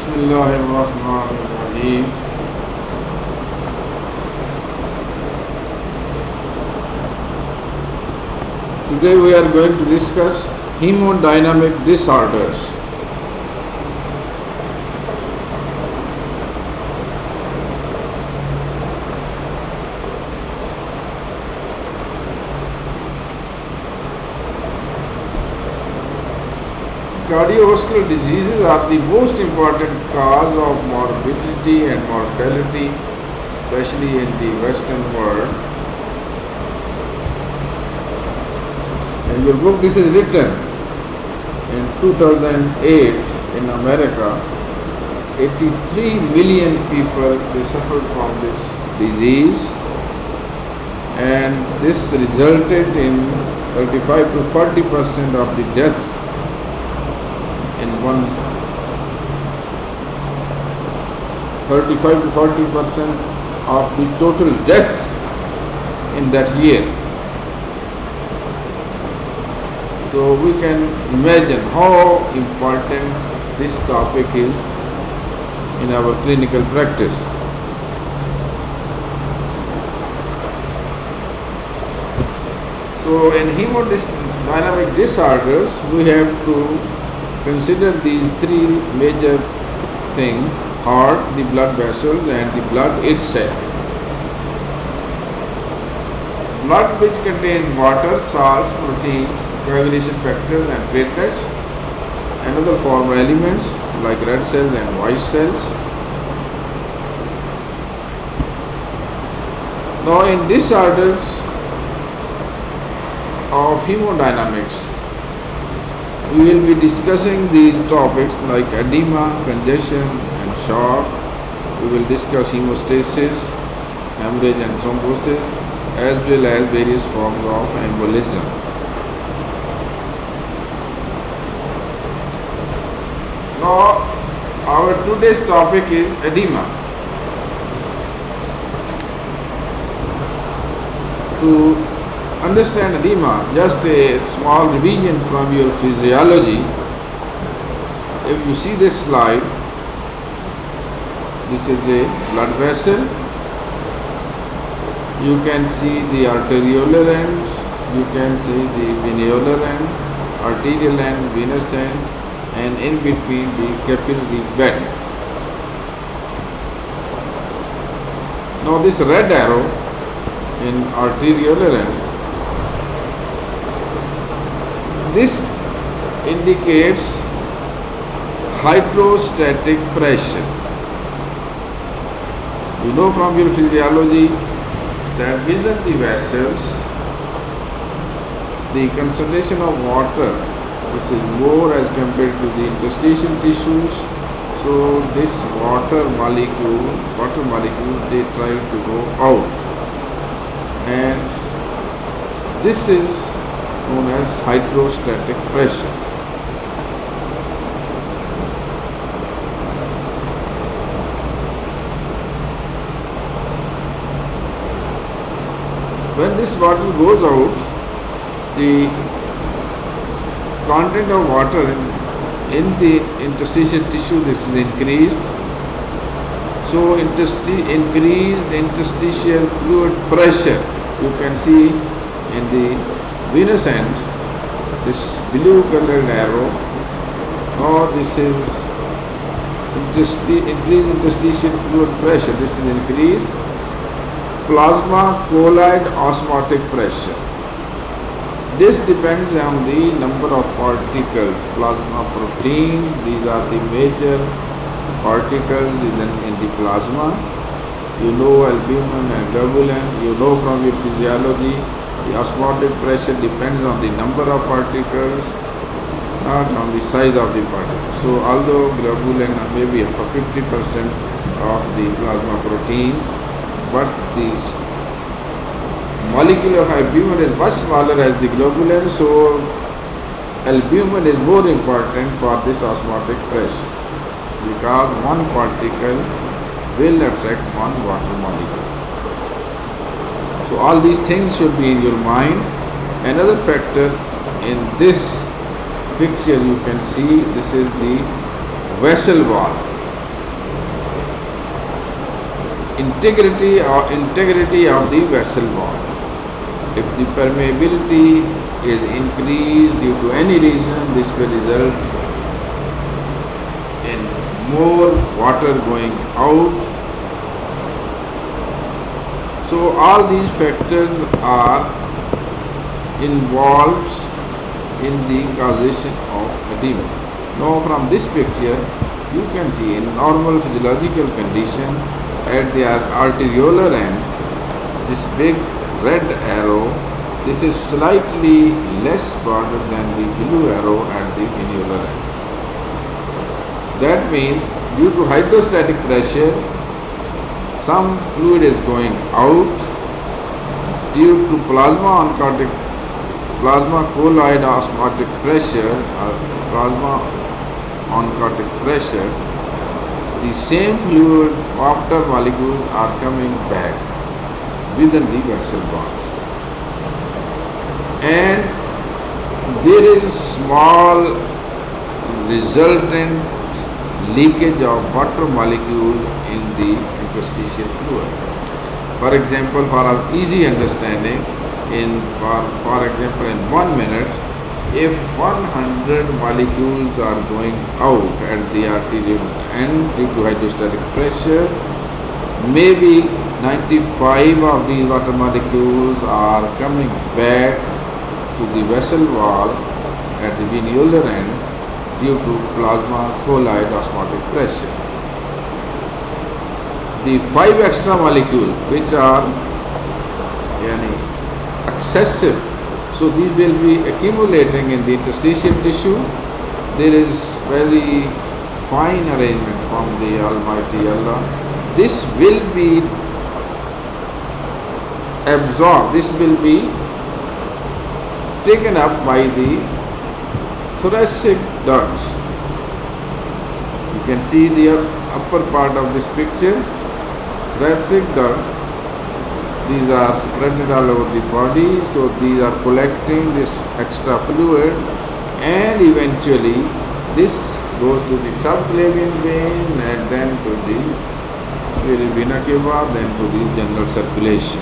Bismillahirrahmanirrahim. Today we are going to discuss hemodynamic disorders. Cardiovascular diseases are the most important cause of morbidity and mortality, especially in the Western world. In your book, this is written in 2008 in America, 83 million people they suffered from this disease, and this resulted in 35 to 40% of the death in 35 to 40% of the total death in that year. So we can imagine how important this topic is in our clinical practice. So in hemodynamic disorders, we have to consider these three major things: heart, the blood vessels, and the blood itself. Blood, which contains water, salts, proteins, coagulation factors and platelets, and other formal elements like red cells and white cells. Now in disorders of hemodynamics, we will be discussing these topics like edema, congestion and shock. We will discuss hemostasis, hemorrhage and thrombosis, as well as various forms of embolism. Now, our today's topic is edema. To understand edema, just a small revision from your physiology. If you see this slide, this is a blood vessel. You can see the arteriolar end, you can see the venular end, arterial end, venous end, and in between the capillary bed. Now this red arrow in arteriolar end, this indicates hydrostatic pressure. You know from your physiology that within the vessels, the concentration of water is more as compared to the interstitial tissues. So this water molecule, they try to go out, and this is known as hydrostatic pressure. When this water goes out, the content of water in the interstitial tissue, this is increased. So increased interstitial fluid pressure, you can see in the venous end, this blue colored arrow. Now this is increased interstitial fluid pressure, this is increased. Plasma colloid osmotic pressure. This depends on the number of particles. Plasma proteins, these are the major particles in the plasma. You know albumin and globulin. You know from your physiology, the osmotic pressure depends on the number of particles, not on the size of the particles. So although globulin may be up to 50% of the plasma proteins, but the molecule of albumin is much smaller as the globulin, so albumin is more important for this osmotic pressure, because one particle will attract one water molecule. So all these things should be in your mind. Another factor in this picture you can see, this is the vessel wall. integrity of the vessel wall. If the permeability is increased due to any reason, this will result in more water going out. So all these factors are involved in the causation of edema. Now from this picture you can see in normal physiological condition at the arteriolar end, this big red arrow, this is slightly less broader than the blue arrow at the venular end. That means due to hydrostatic pressure, some fluid is going out. Due to plasma colloid osmotic pressure or plasma oncotic pressure, the same fluid after molecules are coming back within the vessel walls, and there is small resultant leakage of water molecule in the interstitial fluid. For example, for our easy understanding, for example in 1 minute, if 100 molecules are going out at the arterial end due to hydrostatic pressure, maybe 95 of these water molecules are coming back to the vessel wall at the venular end due to plasma colloid osmotic pressure. The 5 extra molecules which are excessive, so these will be accumulating in the interstitial tissue. There is very fine arrangement from the Almighty Allah. This will be absorbed, this will be taken up by the thoracic ducts. You can see the upper part of this picture, thoracic ducts. These are spread all over the body, so these are collecting this extra fluid, and eventually this goes to the subclavian vein and then to the vena cava, then to the general circulation.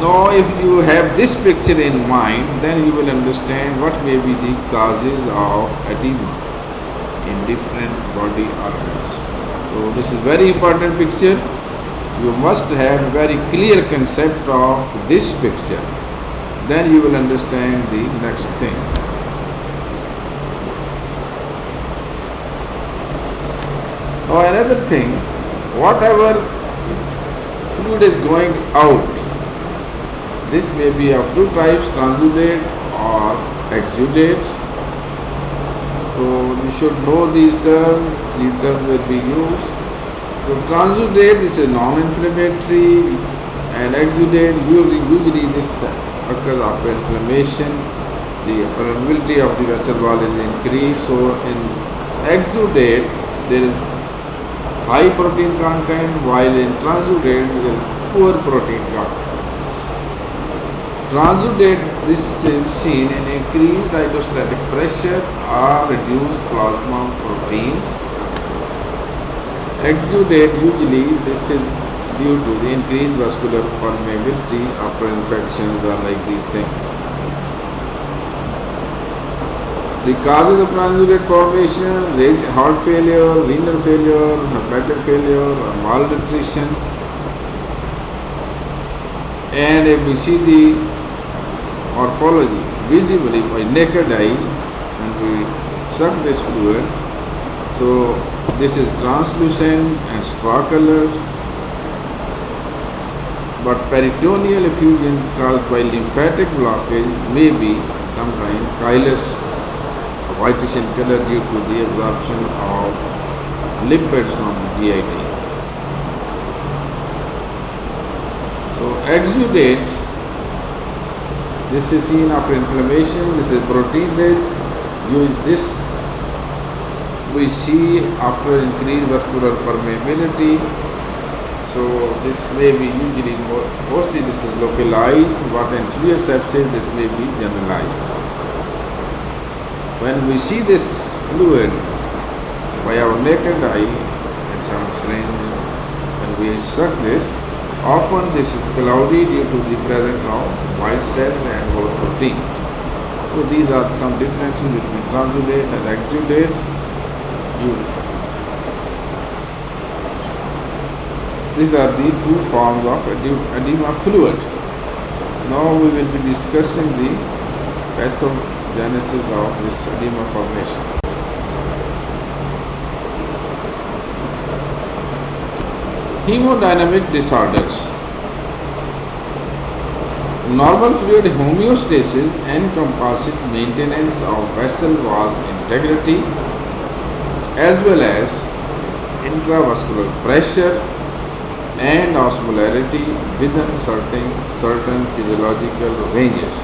Now if you have this picture in mind, then you will understand what may be the causes of edema in different body organs. So this is very important picture. You must have a very clear concept of this picture. Then you will understand the next thing. Now another thing, whatever fluid is going out, this may be of two types, transudate or exudate. So you should know these terms will be used. So transudate, this is non-inflammatory, and exudate, usually this occurs after inflammation. The permeability of the vessel wall is increased. So in exudate there is high protein content, while in transudate there is poor protein content. Transudate, this is seen in increased hydrostatic pressure or reduced plasma proteins. Exudate, usually this is due to the increased vascular permeability after infections or like these things. The causes of transudate formation: heart failure, renal failure, hepatic failure, or malnutrition. And if we see the morphology visibly by naked eye and we suck this fluid, so this is translucent and straw colored, but peritoneal effusion caused by lymphatic blockage may be sometimes chylous, whitish in color due to the absorption of lipids from the GIT. So exudate, this is seen after inflammation, this is protein rich. This we see after increased vascular permeability. So this may be usually mostly this is localized, but in severe sepsis this may be generalized. When we see this fluid by our naked eye, it sounds strange, the surface. Often this is cloudy due to the presence of white cells and more protein. So these are some differences between transudate and exudate. These are the two forms of edema fluid. Now we will be discussing the pathogenesis of this edema formation. Hemodynamic disorders. Normal fluid homeostasis encompasses maintenance of vessel wall integrity as well as intravascular pressure and osmolarity within certain physiological ranges.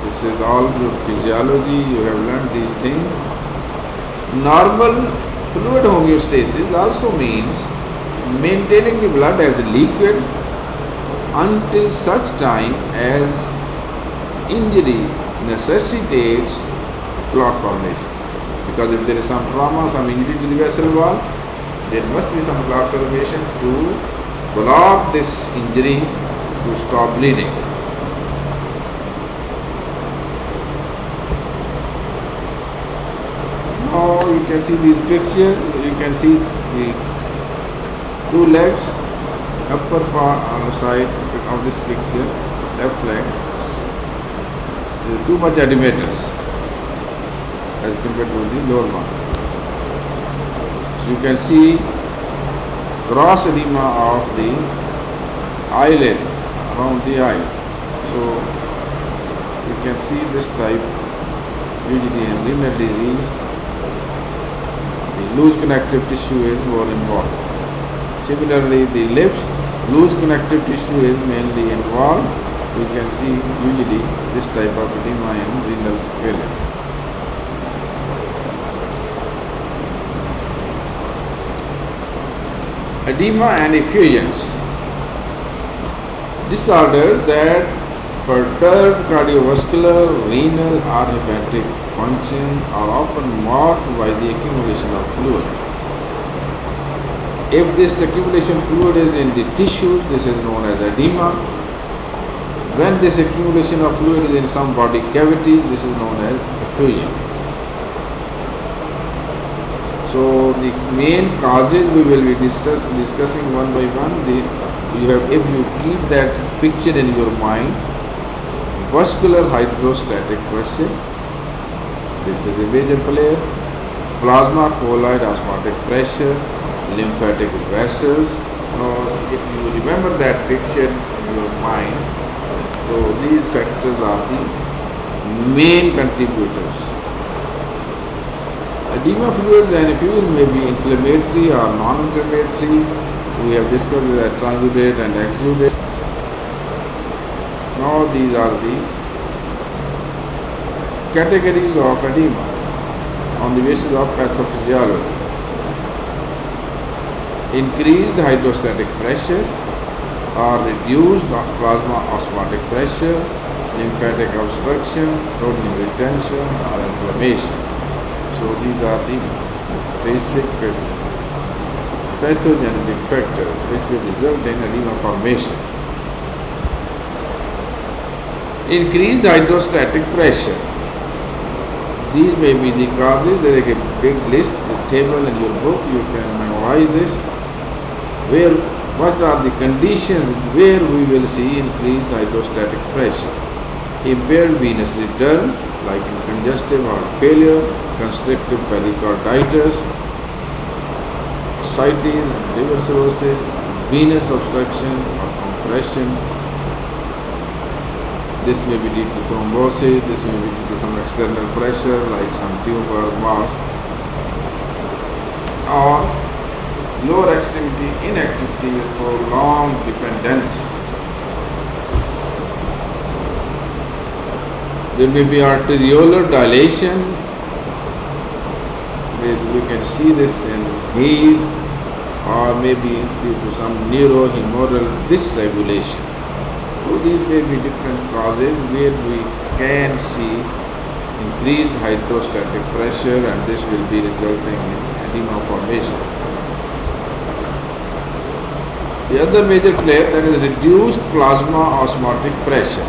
This is all your physiology, you have learned these things. Normal fluid homeostasis also means maintaining the blood as liquid until such time as injury necessitates clot formation. Because if there is some trauma, some injury to the vessel wall, there must be some clot formation to block this injury to stop bleeding. Now you can see these pictures, you can see the two legs, upper part on the side of this picture, left leg. There is too much edematous as compared to the lower one. So you can see gross edema of the eyelid around the eye. So you can see this type, usually in renal disease. The loose connective tissue is more involved. Similarly, the lips, loose connective tissue is mainly involved. You can see usually this type of edema in renal failure. Edema and effusions. Disorders that perturb cardiovascular, renal or hepatic function are often marked by the accumulation of fluid. If this accumulation fluid is in the tissues, this is known as edema. When this accumulation of fluid is in some body cavities, this is known as effusion. So the main causes we will be discussing one by one. If you keep that picture in your mind, vascular hydrostatic pressure, this is a major player. Plasma colloid osmotic pressure, lymphatic vessels. Now, if you remember that picture in your mind, so these factors are the main contributors. Edema fluids and effusion may be inflammatory or non-inflammatory. We have discussed that transudate and exudate. Now these are the categories of edema on the basis of pathophysiology. Increased hydrostatic pressure or reduced plasma osmotic pressure, lymphatic obstruction, sodium retention or inflammation. So these are the basic pathogenic factors which will result in edema formation. Increased hydrostatic pressure. These may be the causes. There is a big list, the table in your book, you can memorize this. What are the conditions where we will see increased hydrostatic pressure? Impaired venous return, like in congestive heart failure, constrictive pericarditis, ascites, liver cirrhosis, venous obstruction or compression. This may be due to thrombosis, this may be due to some external pressure like some tumor, mass, or lower extremity inactivity with prolonged dependency. There may be arteriolar dilation. We can see this in heat, or maybe due to some neurohumoral dysregulation. So these may be different causes where we can see increased hydrostatic pressure, and this will be resulting in edema formation. The other major player, that is reduced plasma osmotic pressure.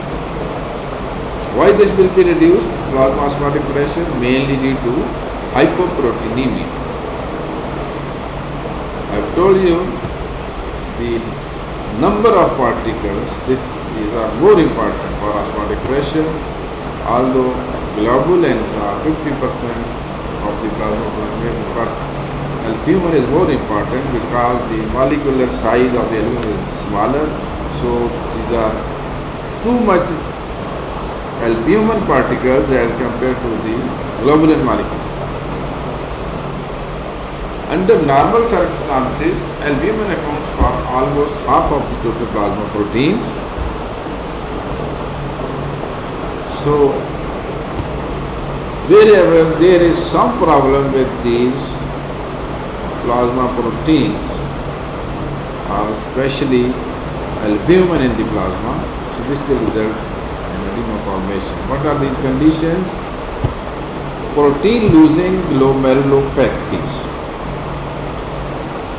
Why this will be reduced plasma osmotic pressure? Mainly due to hypoproteinemia. I have told you the number of particles, these are more important for osmotic pressure, although globulins are 50% of the plasma protein, but albumin is more important because the molecular size of the albumin is smaller, so these are too much albumin particles as compared to the globulin molecule. Under normal circumstances, albumin accounts for almost half of the total plasma proteins. So, wherever there is some problem with these plasma proteins, or especially albumin in the plasma, so this will result in edema formation. What are these conditions? Protein losing glomerulopathies.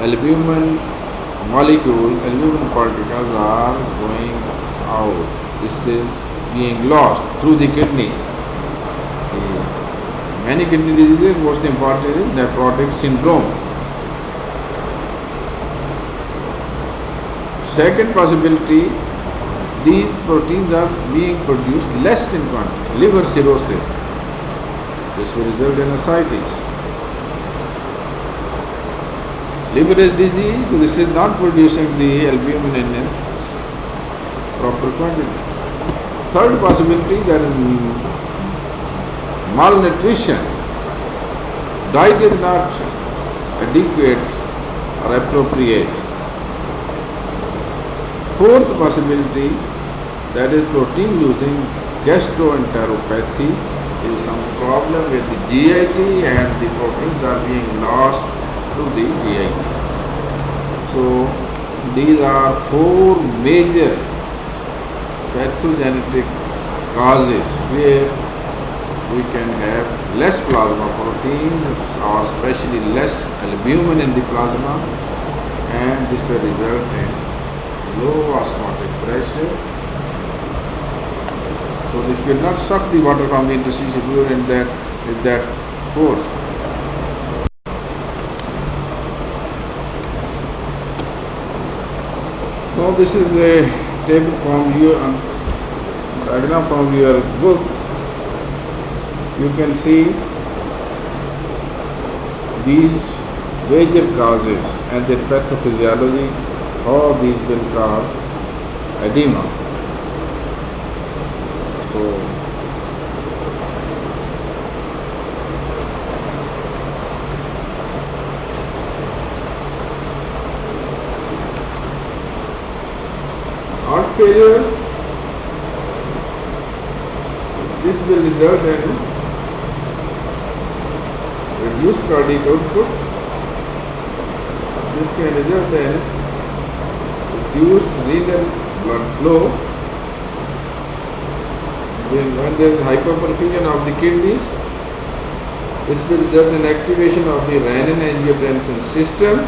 Albumin molecule, albumin particles are going out. This is being lost through the kidneys. Many kidney diseases, most important is nephrotic syndrome. Second possibility, these proteins are being produced less in quantity, liver cirrhosis. This will result in ascites. Liver is diseased, so this is not producing the albumin in proper quantity. Third possibility, that is malnutrition. Diet is not adequate or appropriate. Fourth possibility, that is protein losing gastroenteropathy, is some problem with the GIT and the proteins are being lost to the GIT. So these are four major pathogenic causes where we can have less plasma protein or especially less albumin in the plasma, and this will result in low osmotic pressure. So this will not suck the water from the interstitial fluid with that force. Now this is a table from your diagram from your book. You can see these major causes and their pathophysiology, how these will cause edema. So heart failure, this will result in reduced cardiac output. This can result in reduced renal blood flow. When there is hyperperfusion of the kidneys, this will result in activation of the renin-angiotensin system,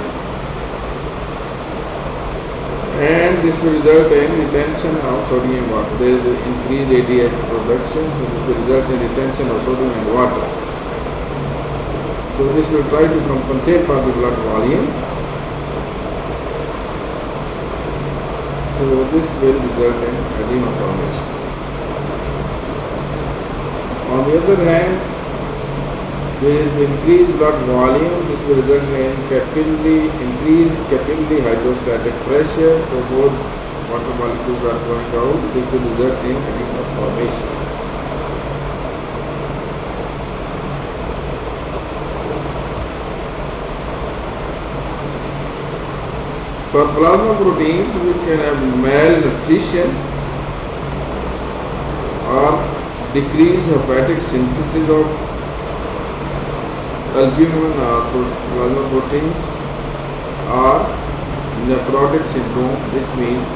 and this will result in retention of sodium water. There is increased ADH production, so this will result in retention of sodium and water. So this will try to compensate for the blood volume. So this will result in edema formation. On the other hand, there is increased blood volume. This will result in increased capillary hydrostatic pressure. So both water molecules are going out. This will result in edema formation. For plasma proteins, we can have malnutrition or decreased hepatic synthesis of albumin or plasma proteins, or nephrotic syndrome, which means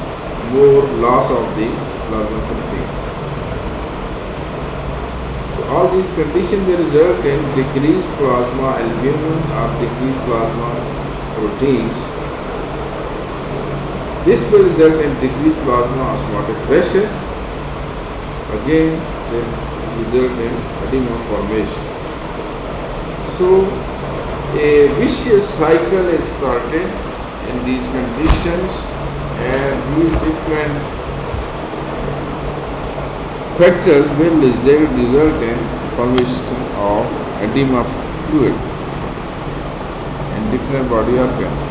more loss of the plasma protein. So All these conditions they result in decreased plasma albumin or decreased plasma proteins. This will result in decreased plasma osmotic pressure. Again, they result in edema formation. So, a vicious cycle is started in these conditions, and these different factors will result in formation of edema fluid in different body organs.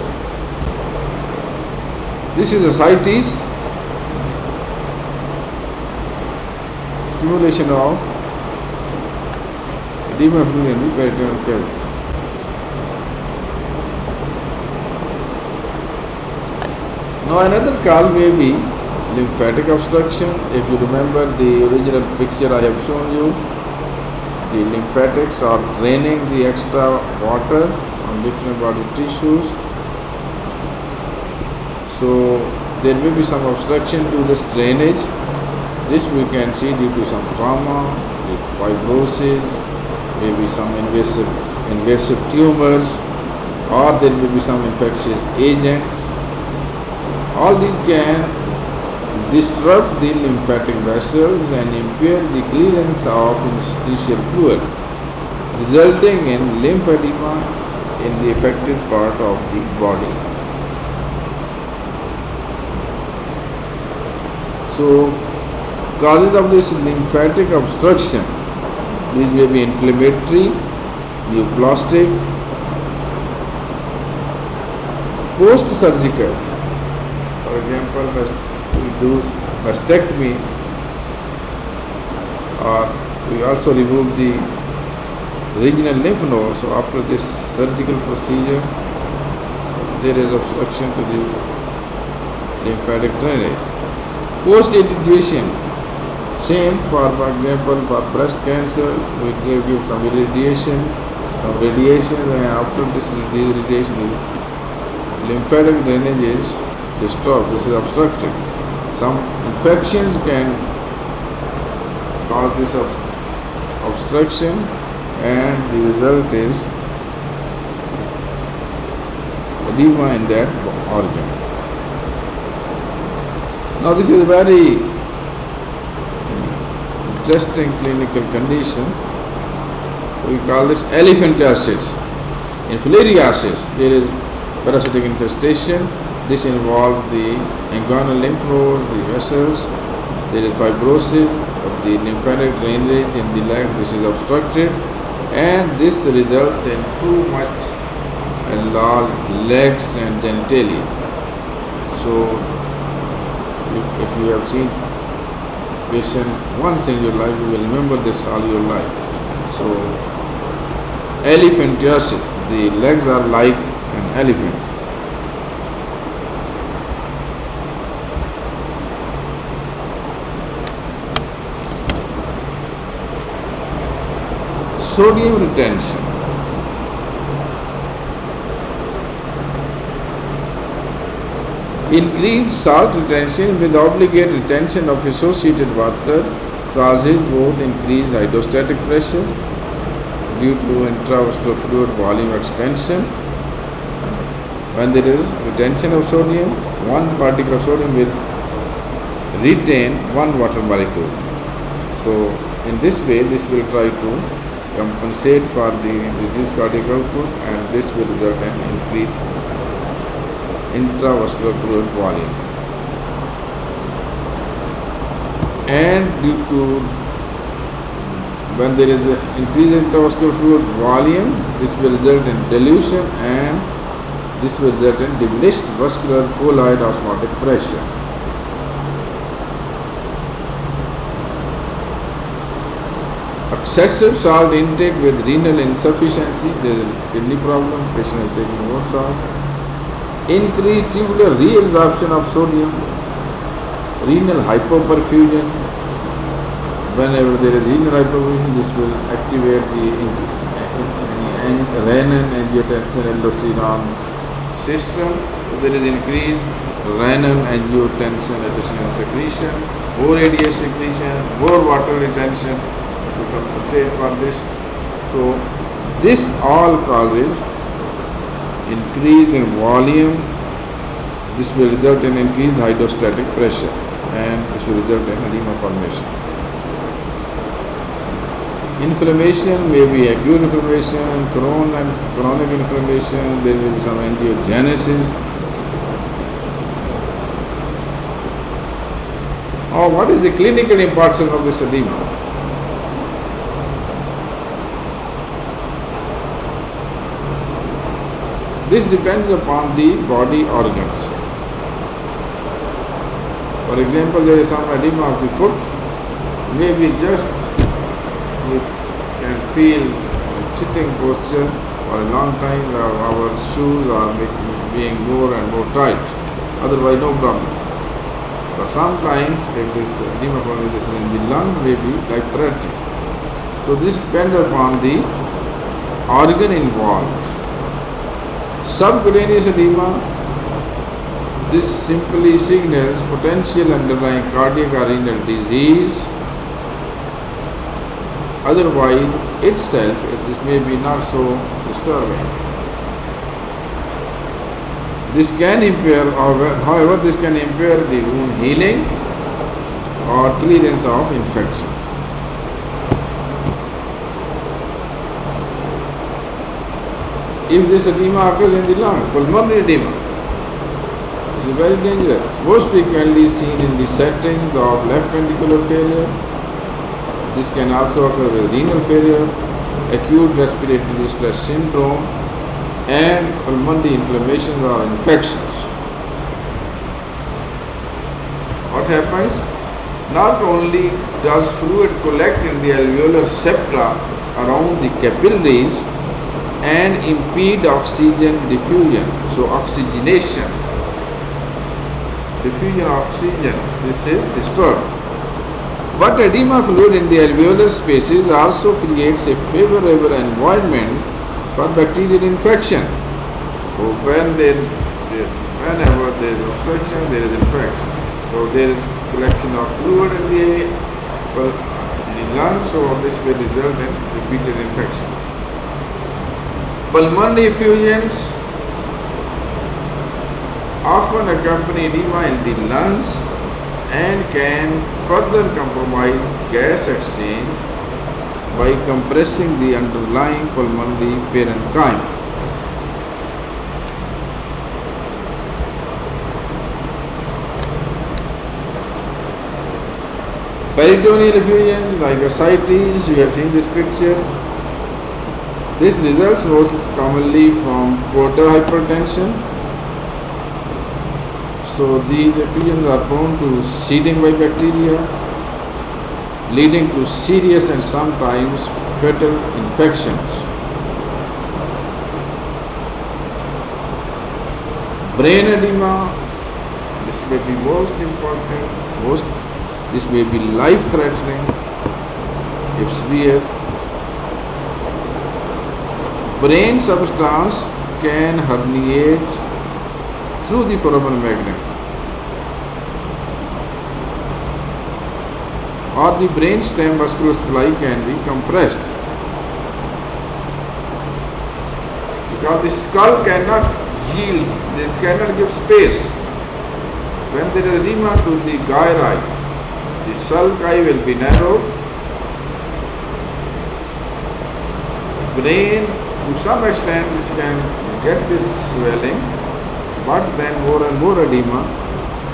This is ascites, accumulation of edema fluid in the peritoneal cavity. Now another cause may be lymphatic obstruction. If you remember the original picture I have shown you, the lymphatics are draining the extra water on different body tissues. So there may be some obstruction to this drainage. This we can see due to some trauma, fibrosis, maybe some invasive tumors, or there may be some infectious agent. All these can disrupt the lymphatic vessels and impair the clearance of interstitial fluid, resulting in lymphedema in the affected part of the body. So, causes of this lymphatic obstruction, these may be inflammatory, neoplastic, post-surgical. For example, we do mastectomy, or we also remove the regional lymph node. So after this surgical procedure, there is obstruction to the lymphatic drainage. Post-irradiation, same for example for breast cancer, we give some radiation, and after this irradiation, the lymphatic drainage is disturbed, this is obstructed. Some infections can cause this obstruction, and the result is edema in that organ. Now this is a very interesting clinical condition. We call this elephantiasis. In filariasis, there is parasitic infestation. This involves the inguinal lymph node, the vessels. There is fibrosis of the lymphatic drainage in the leg. This is obstructed, and this results in too much enlarged legs and genitalia. So, if you have seen patient once in your life, you will remember this all your life. So, elephantiasis, the legs are like an elephant. Sodium retention. Increased salt retention with obligate retention of associated water causes both increased hydrostatic pressure due to intravascular fluid volume expansion. When there is retention of sodium, one particle of sodium will retain one water molecule. So in this way, this will try to compensate for the reduced cardiac output, and this will result in increased intravascular fluid volume. And due to when there is an increased intravascular fluid volume, this will result in dilution, and this will result in diminished vascular colloid osmotic pressure. Excessive salt intake with renal insufficiency, there is a kidney problem, patient is taking more salt. Increased tubular reabsorption of sodium, renal hypoperfusion. Whenever there is renal hypoperfusion, this will activate the renin-angiotensin-aldosterone system. So there is increased renin-angiotensin-aldosterone secretion, more ADH secretion, more water retention, to compensate for this. So this all causes increase in volume. This will result in increased hydrostatic pressure and this will result in edema formation. Inflammation may be acute inflammation, chronic inflammation, there will be some angiogenesis. Or what is the clinical importance of this edema? This depends upon the body organs. For example, there is some edema of the foot, maybe just you can feel sitting posture for a long time, our shoes are being more and more tight, otherwise no problem. But sometimes if this edema formation in the lung may be life-threatening. So this depends upon the organ involved. Subcutaneous edema, this simply signals potential underlying cardiac or renal disease. Otherwise, itself, this may be not so disturbing. This can impair, however, this can impair the wound healing or clearance of infections. If this edema occurs in the lung, pulmonary edema, this is very dangerous. Most frequently seen in the settings of left ventricular failure. This can also occur with renal failure, acute respiratory distress syndrome, and pulmonary inflammations or infections. What happens? Not only does fluid collect in the alveolar septa around the capillaries and impede oxygen diffusion, so oxygenation, diffusion of oxygen, this is disturbed. But edema fluid in the alveolar spaces also creates a favorable environment for bacterial infection. So whenever there is obstruction, there is infection. So there is collection of fluid in the lungs, so this will result in repeated infection. Pulmonary effusions often accompany edema in the lungs and can further compromise gas exchange by compressing the underlying pulmonary parenchyma. Peritoneal effusions like ascites, you have seen this picture. This results most commonly from portal hypertension. So these effusions are prone to seeding by bacteria, leading to serious and sometimes fatal infections. Brain edema, this may be most important, this may be life-threatening if severe. Brain substance can herniate through the foramen magnum, or the brainstem muscular supply can be compressed, because the skull cannot yield, this cannot give space. When there is edema to the gyri, the sulci will be narrowed. Brain, to some extent, this can get this swelling, but then more and more edema,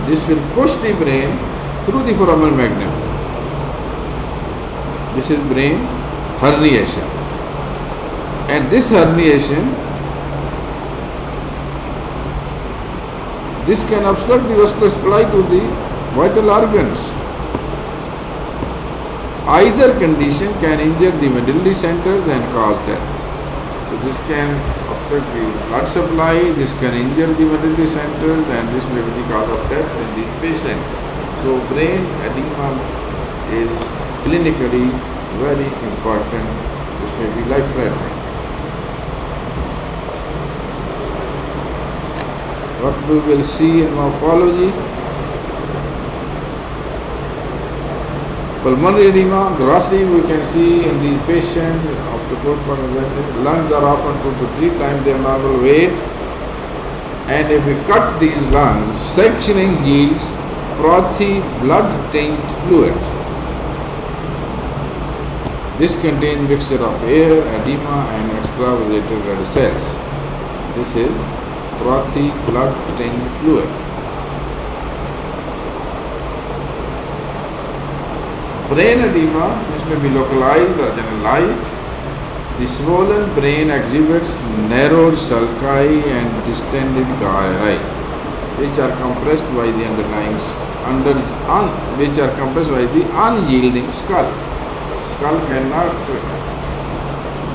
this will push the brain through the foramen magnum. This is brain herniation. And this herniation, this can obstruct the vascular supply to the vital organs. Either condition can injure the medullary centers and cause death. So this can obstruct the blood supply, this can injure the medullary centers, and this may be the cause of death in the patient. So brain edema is clinically very important. This may be life-threatening. What we will see in morphology, Pulmonary edema, grossly we can see in the patient of the postpartum lungs are often 2 to 3 times their normal weight, and if we cut these lungs, sectioning yields frothy blood-tinged fluid. This contains mixture of air, edema and extravasated red cells. This is frothy blood-tinged fluid. Brain edema, this may be localized or generalized. The swollen brain exhibits narrowed sulci and distended gyri, which are compressed by the unyielding skull. Skull cannot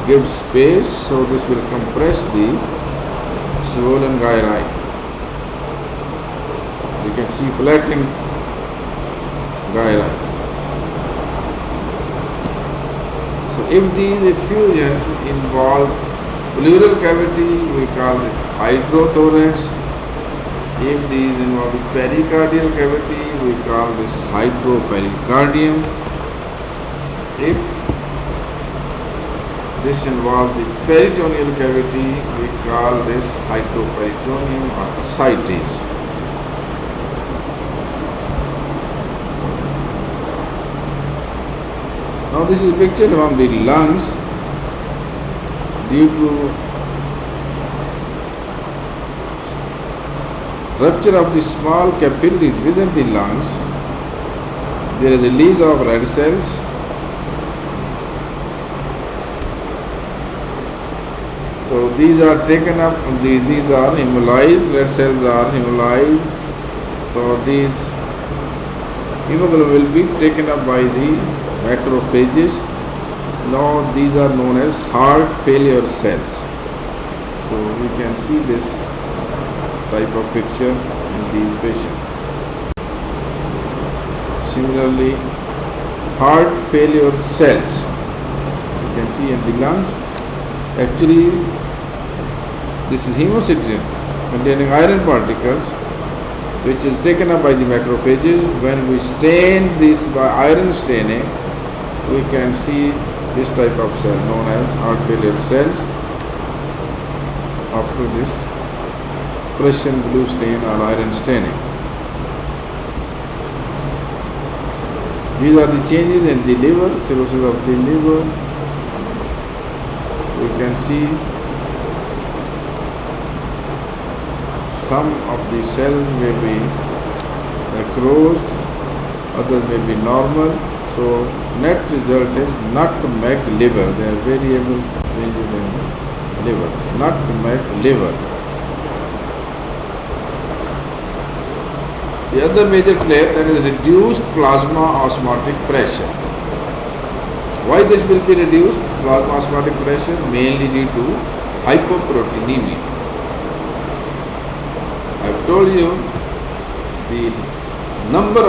give space, so this will compress the swollen gyri. You can see flattening gyri. So if these effusions involve pleural cavity, we call this hydrothorax. If these involve the pericardial cavity, we call this hydropericardium. If this involves the peritoneal cavity, we call this hydroperitoneum or ascites. Now this is a picture from the lungs. Due to rupture of the small capillaries within the lungs, there is a release of red cells. So these are taken up, these are hemolyzed, red cells are hemolyzed. So these hemoglobin will be taken up by the macrophages. Now these are known as heart failure cells. So we can see this type of picture in these patients. Similarly, heart failure cells you can see in the lungs. Actually, this is hemocysteine containing iron particles, which is taken up by the macrophages. When we stain this by iron staining, we can see this type of cell known as heart failure cells after this Prussian blue stain or iron staining. These are the changes in the liver, cirrhosis of the liver. We can see some of the cells may be necrosed, others may be normal. So net result is nutmeg liver. There are variable changes in liver. Nutmeg liver. The other major player, that is reduced plasma osmotic pressure. Why this will be reduced plasma osmotic pressure? Mainly due to hypoproteinemia. I have told you the number